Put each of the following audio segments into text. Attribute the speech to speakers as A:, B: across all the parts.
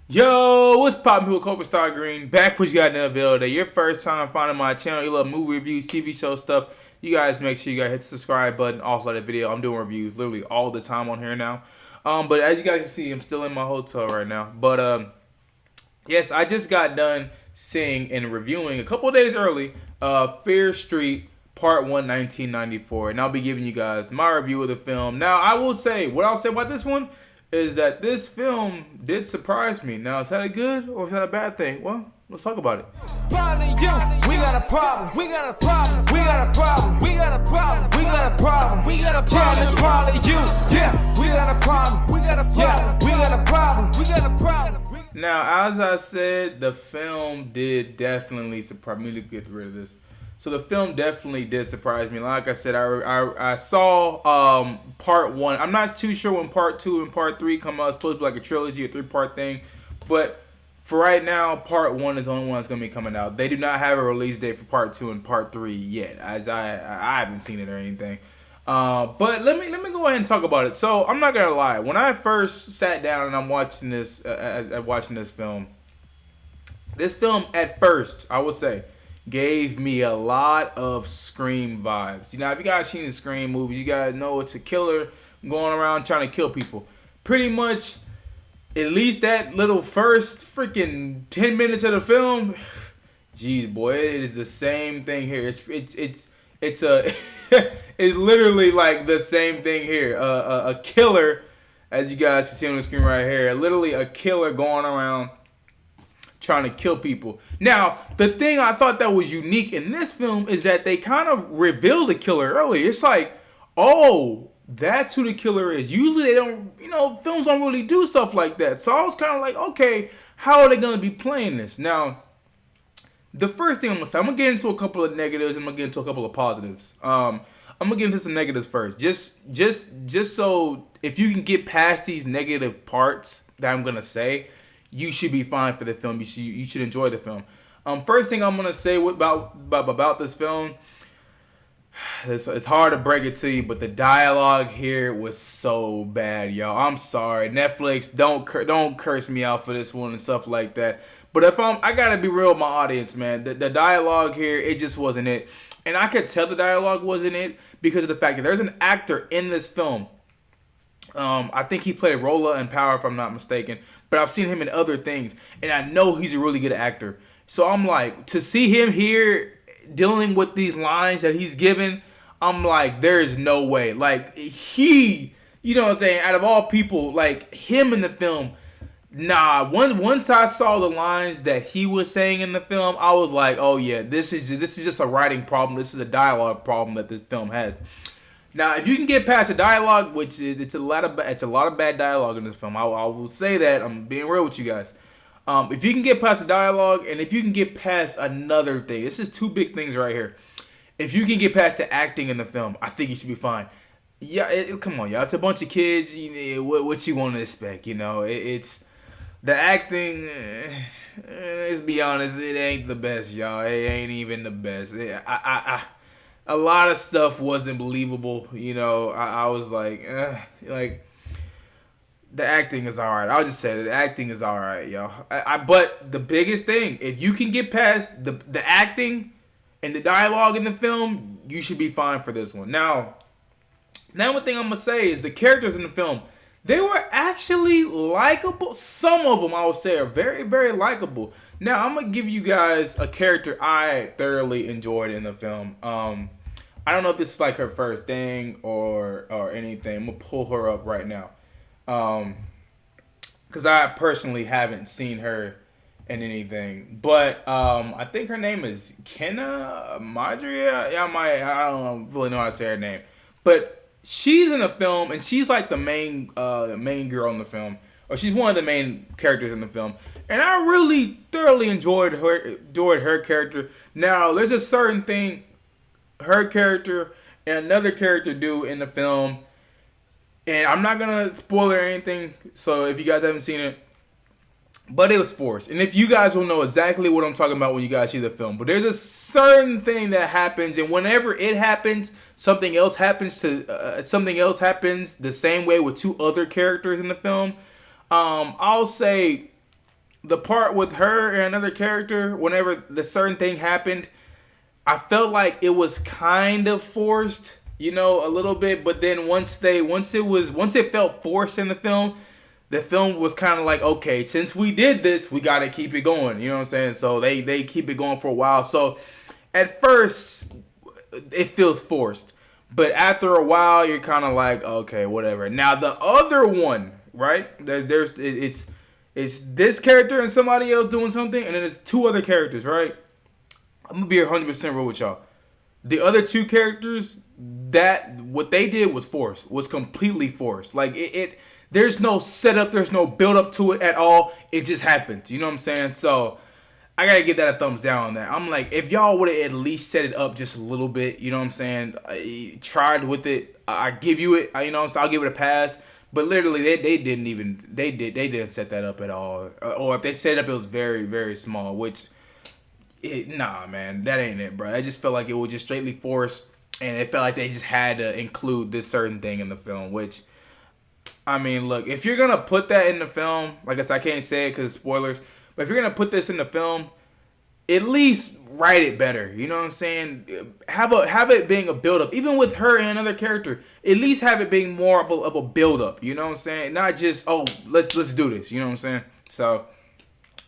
A: Yo, what's poppin' people? Cobra Star Green back with you guys in another video today. Your first time finding my channel, you love movie reviews, TV show stuff. You guys make sure you guys hit the subscribe button. Also like the video. I'm doing reviews literally all the time on here now. But as you guys can see, I'm still in my hotel right now. But yes, I just got done seeing and reviewing a couple of days early, Fear Street Part 1, 1994, and I'll be giving you guys my review of the film. Now, I will say what I'll say about this one is that this film did surprise me. Now, is that a good or is that a bad thing? Well, let's talk about it.
B: Probably you. We got a problem. We got a problem. We got a problem. We got a problem. We got a problem. We got a problem. It's probably you. Yeah. We got a problem. We got a problem. Yeah. We got a problem. We got a problem.
A: Now, as I said, the film did definitely surprise me. To get rid of this. So the film definitely did surprise me. Like I said, I saw part one. I'm not too sure when part two and part three come out. It's supposed to be like a trilogy, a 3-part thing. But for right now, part one is the only one that's going to be coming out. They do not have a release date for part two and part three yet, as I haven't seen it or anything. But let me go ahead and talk about it. So I'm not gonna lie. When I first sat down and I'm watching this this film at first, I would say, gave me a lot of Scream vibes. You know, if you guys seen the Scream movies, you guys know it's a killer going around trying to kill people. Pretty much, at least that little first freaking 10 minutes of the film, geez, boy, it is the same thing here. It's a it's literally like the same thing here. A killer, as you guys can see on the screen right here, literally a killer going around trying to kill people. Now, the thing I thought that was unique in this film is that they kind of revealed the killer early. It's like, oh, that's who the killer is. Usually they don't, films don't really do stuff like that. So I was kind of like, okay, how are they going to be playing this? Now, the first thing I'm going to say, I'm going to get into a couple of negatives and I'm going to get into a couple of positives. I'm going to get into some negatives first. Just so if you can get past these negative parts that I'm going to say, you should be fine for the film. You should enjoy the film. First thing I'm gonna say about this film, it's hard to break it to you, but the dialogue here was so bad, y'all. I'm sorry, Netflix, don't curse me out for this one and stuff like that. But I gotta be real with my audience, man. The dialogue here, it just wasn't it, and I could tell the dialogue wasn't it because of the fact that there's an actor in this film. I think he played Rolla in Power, if I'm not mistaken. But I've seen him in other things, and I know he's a really good actor. So I'm like, to see him here dealing with these lines that he's given, I'm like, there is no way. Like, you know what I'm saying? Out of all people, like, him in the film, nah. Once I saw the lines that he was saying in the film, I was like, oh yeah, this is just a writing problem. This is a dialogue problem that this film has. Now, if you can get past the dialogue, which is it's a lot of bad dialogue in this film, I will say that. I'm being real with you guys. If you can get past the dialogue, and if you can get past another thing, this is two big things right here. If you can get past the acting in the film, I think you should be fine. Yeah, come on, y'all. It's a bunch of kids. What you want to expect? It's the acting. Let's be honest, it ain't the best, y'all. It ain't even the best. A lot of stuff wasn't believable. I was like the acting is alright. I'll just say the acting is alright, y'all. But the biggest thing, if you can get past the acting and the dialogue in the film, you should be fine for this one. Now one thing I'm gonna say is the characters in the film, they were actually likable. Some of them, I would say, are very, very likable. Now, I'm going to give you guys a character I thoroughly enjoyed in the film. I don't know if this is like her first thing or anything. I'm going to pull her up right now. Because I personally haven't seen her in anything. But I think her name is Kenna Madria. I don't really know how to say her name. But she's in the film, and she's like the main girl in the film, or she's one of the main characters in the film. And I really thoroughly enjoyed her character. Now, there's a certain thing her character and another character do in the film, and I'm not gonna spoil or anything. So if you guys haven't seen it, but it was forced. And if you guys will know exactly what I'm talking about when you guys see the film. But there's a certain thing that happens, and whenever it happens, something else happens the same way with two other characters in the film. I'll say the part with her and another character, whenever the certain thing happened, I felt like it was kind of forced, you know, a little bit. But then once it felt forced in the film was kind of like, okay, since we did this, we got to keep it going. You know what I'm saying? So they keep it going for a while. So at first, it feels forced. But after a while, you're kind of like, okay, whatever. Now, the other one, right? It's this character and somebody else doing something, and then there's two other characters, right? I'm going to be 100% real with y'all. The other two characters, that what they did was forced. Was completely forced. Like, there's no setup, there's no build up to it at all. It just happened. You know what I'm saying? So I gotta give that a thumbs down on that. I'm like, if y'all would have at least set it up just a little bit, you know what I'm saying? I tried with it. I give you it. You know, so I'll give it a pass. But literally, they didn't set that up at all. Or if they set it up, it was very, very small. Nah, man, that ain't it, bro. I just felt like it was just straightly forced, and it felt like they just had to include this certain thing in the film, which, I mean, look, if you're gonna put that in the film, like I said, I can't say it because of spoilers, but if you're gonna put this in the film, at least write it better. You know what I'm saying? Have it being a build up, even with her and another character. At least have it being more of a build up. You know what I'm saying? Not just, oh, let's do this. You know what I'm saying? So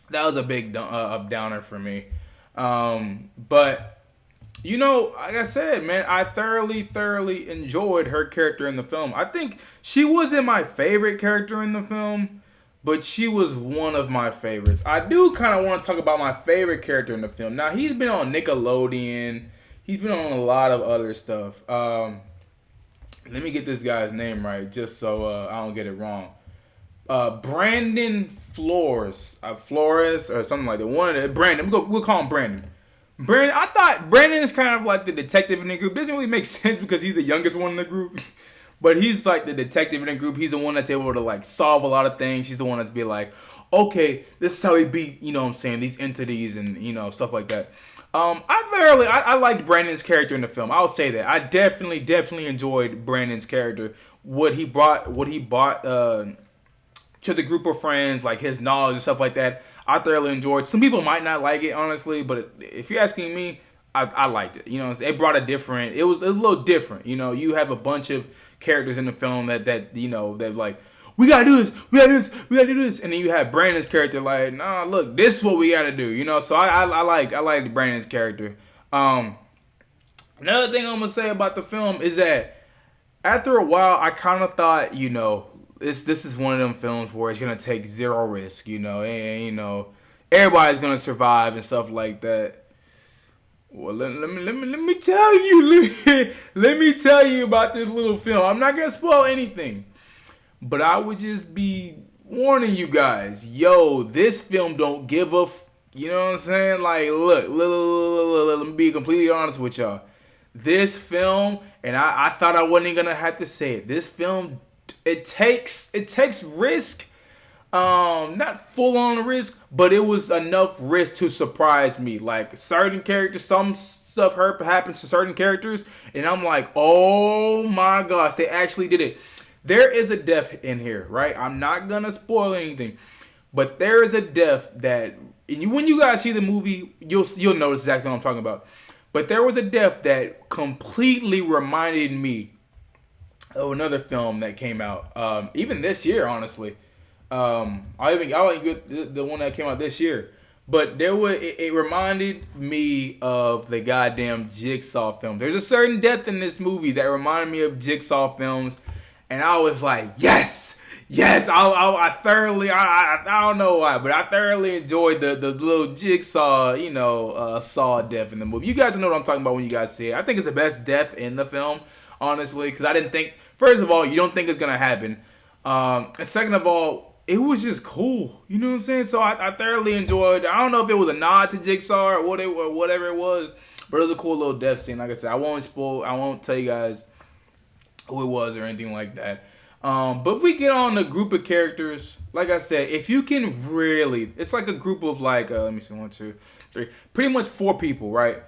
A: that was a big downer for me. But you know, like I said, man, I thoroughly enjoyed her character in the film. I think she wasn't my favorite character in the film, but she was one of my favorites. I do kind of want to talk about my favorite character in the film. Now, he's been on Nickelodeon. He's been on a lot of other stuff. Let me get this guy's name right, just so I don't get it wrong. Brandon Flores or something like that. Brandon. We'll call him Brandon. Brandon. I thought Brandon is kind of like the detective in the group. Doesn't really make sense because he's the youngest one in the group. But he's like the detective in the group. He's the one that's able to like solve a lot of things. He's the one that's be like, okay, this is how we beat, you know what I'm saying, these entities and, you know, stuff like that. I liked Brandon's character in the film. I'll say that. I definitely enjoyed Brandon's character. What he brought to the group of friends, like his knowledge and stuff like that. I thoroughly enjoyed. Some people might not like it, honestly, but if you're asking me, I liked it. You know, it brought it was a little different. You know, you have a bunch of characters in the film that you know, that like, we gotta do this, we gotta do this, and then you have Brandon's character like, nah, look, this is what we gotta do. You know, so I liked Brandon's character. Another thing I'm gonna say about the film is that after a while, I kind of thought, you know, this is one of them films where it's gonna take zero risk, you know, and you know, everybody's gonna survive and stuff like that. Well, let me tell you, let me tell you about this little film. I'm not gonna spoil anything, but I would just be warning you guys, yo, this film don't give a you know what I'm saying? Like, look, let me be completely honest with y'all. This film, and I thought I wasn't gonna have to say it. This film, it takes risk, not full on risk, but it was enough risk to surprise me. Like certain characters, some stuff happens to certain characters, and I'm like, oh my gosh, they actually did it. There is a death in here, right? I'm not gonna spoil anything, but there is a death that, when you guys see the movie, you'll notice exactly what I'm talking about. But there was a death that completely reminded me of another film that came out, even this year, honestly. I'll get the one that came out this year. But it reminded me of the goddamn Jigsaw film. There's a certain death in this movie that reminded me of Jigsaw films, and I was like, yes. I thoroughly, I don't know why, but I thoroughly enjoyed the little Jigsaw, you know, Saw death in the movie. You guys know what I'm talking about when you guys see it. I think it's the best death in the film, honestly, because I didn't think, first of all, you don't think it's going to happen. And second of all, it was just cool. You know what I'm saying? So I thoroughly enjoyed. I don't know if it was a nod to Jigsaw or whatever it was, but it was a cool little death scene. Like I said, I won't tell you guys who it was or anything like that. But if we get on the group of characters, like I said, if you can really, it's like a group of like, let me see, 1, 2, 3, pretty much 4 people, right?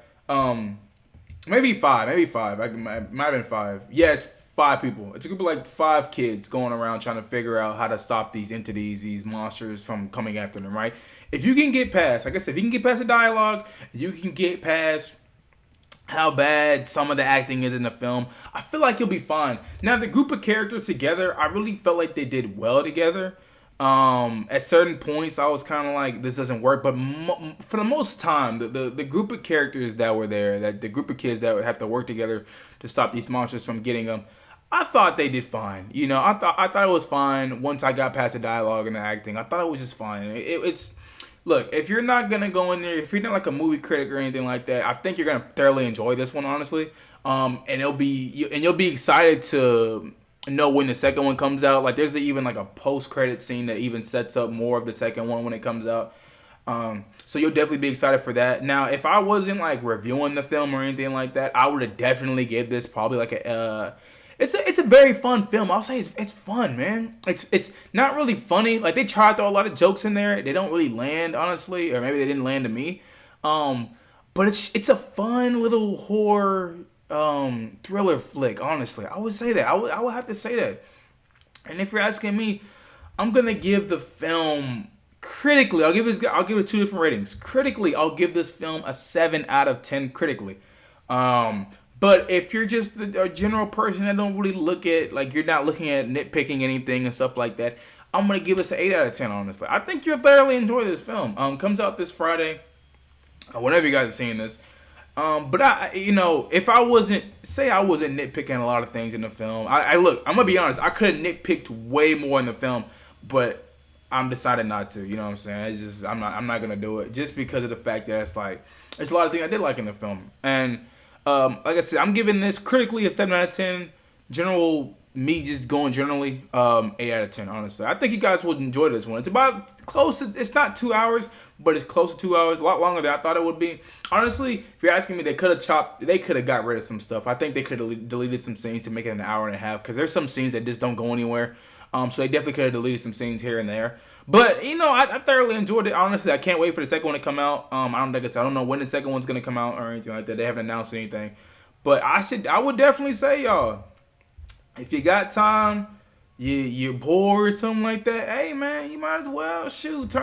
A: Maybe five. It might have been 5. Yeah, it's 5 people. It's a group of like 5 kids going around trying to figure out how to stop these entities, these monsters from coming after them, right? If you can get past, like I said, if you can get past the dialogue, you can get past how bad some of the acting is in the film, I feel like you'll be fine. Now, the group of characters together, I really felt like they did well together. At certain points, I was kind of like, this doesn't work. But for the most time, the group of characters that were there, that the group of kids that would have to work together to stop these monsters from getting them, I thought they did fine. You know, I thought it was fine once I got past the dialogue and the acting. I thought it was just fine. It's look, if you're not gonna go in there, if you're not like a movie critic or anything like that, I think you're gonna thoroughly enjoy this one, honestly. And you'll be excited to know when the second one comes out. Like, there's even like a post-credit scene that even sets up more of the second one when it comes out. So you'll definitely be excited for that. Now, if I wasn't like reviewing the film or anything like that, I would have definitely give this probably like a. It's a very fun film. I'll say it's fun, man. It's not really funny. Like, they try to throw a lot of jokes in there. They don't really land, honestly, or maybe they didn't land to me. But it's a fun little horror thriller flick. Honestly, I would say that. I would have to say that. And if you're asking me, I'm gonna give the film critically. I'll give it 2 different ratings. Critically, I'll give this film a 7 out of 10. Critically. But if you're just a general person that don't really look at, like, you're not looking at nitpicking anything and stuff like that, I'm going to give this an 8 out of 10, honestly. I think you'll thoroughly enjoy this film. Comes out this Friday, whenever you guys are seeing this. But if I wasn't nitpicking a lot of things in the film, look, I'm going to be honest, I could have nitpicked way more in the film, but I'm decided not to, you know what I'm saying? It's just, I'm not going to do it, just because of the fact that it's like, there's a lot of things I did like in the film. And, like I said, I'm giving this critically a 7 out of 10. General, me just going generally, 8 out of 10, honestly. I think you guys would enjoy this one. It's about close to, it's not 2 hours, but it's close to 2 hours. A lot longer than I thought it would be. Honestly, if you're asking me, they could have got rid of some stuff. I think they could have deleted some scenes to make it an hour and a half, because there's some scenes that just don't go anywhere. So they definitely could have deleted some scenes here and there. But, I thoroughly enjoyed it. Honestly, I can't wait for the second one to come out. I don't know when the second one's going to come out or anything like that. They haven't announced anything. But I would definitely say, y'all, if you got time, you're bored or something like that, hey, man, you might as well,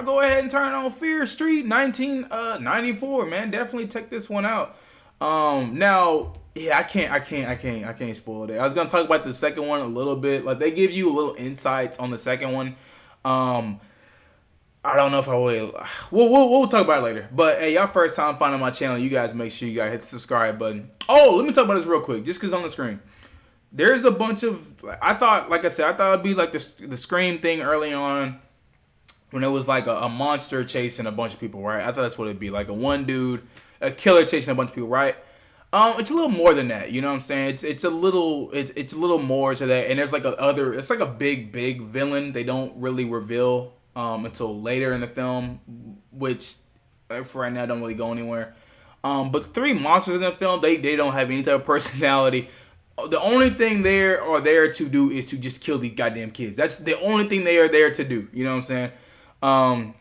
A: go ahead and turn on Fear Street 1994, man. Definitely check this one out. Now, yeah, I can't spoil it. I was going to talk about the second one a little bit. Like, they give you a little insights on the second one. I don't know if I will. We'll talk about it later. But hey, y'all first time finding my channel, you guys make sure you guys hit the subscribe button. Oh, let me talk about this real quick, just because on the screen. There's a bunch of, I thought it'd be like the Scream thing early on, when it was like a monster chasing a bunch of people, right? I thought that's what it'd be, like a killer chasing a bunch of people, right? It's a little more than that, you know what I'm saying? It's a little more to that, and there's like it's like a big villain. They don't really reveal until later in the film, which for right now don't really go anywhere. But the 3 monsters in the film, they don't have any type of personality. The only thing they are there to do is to just kill these goddamn kids. That's the only thing they are there to do. You know what I'm saying?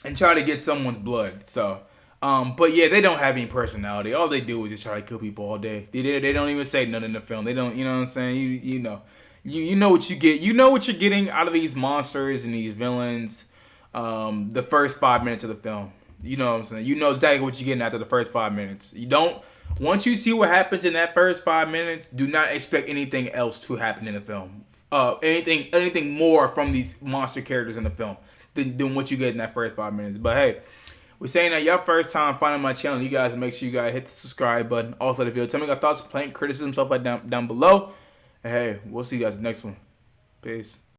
A: And try to get someone's blood. So, but yeah, they don't have any personality. All they do is just try to kill people all day. They don't even say nothing in the film. They don't. You know what I'm saying? You know what you get. You know what you're getting out of these monsters and these villains. The first 5 minutes of the film. You know what I'm saying? You know exactly what you're getting after the first 5 minutes. You don't. Once you see what happens in that first 5 minutes, do not expect anything else to happen in the film. Anything more from these monster characters in the film than what you get in that first 5 minutes. But hey, we're saying that y'all first time finding my channel, you guys make sure you guys hit the subscribe button. Also, the video, tell me your thoughts, complaint, criticism, stuff like that down below. And hey, we'll see you guys in the next one. Peace.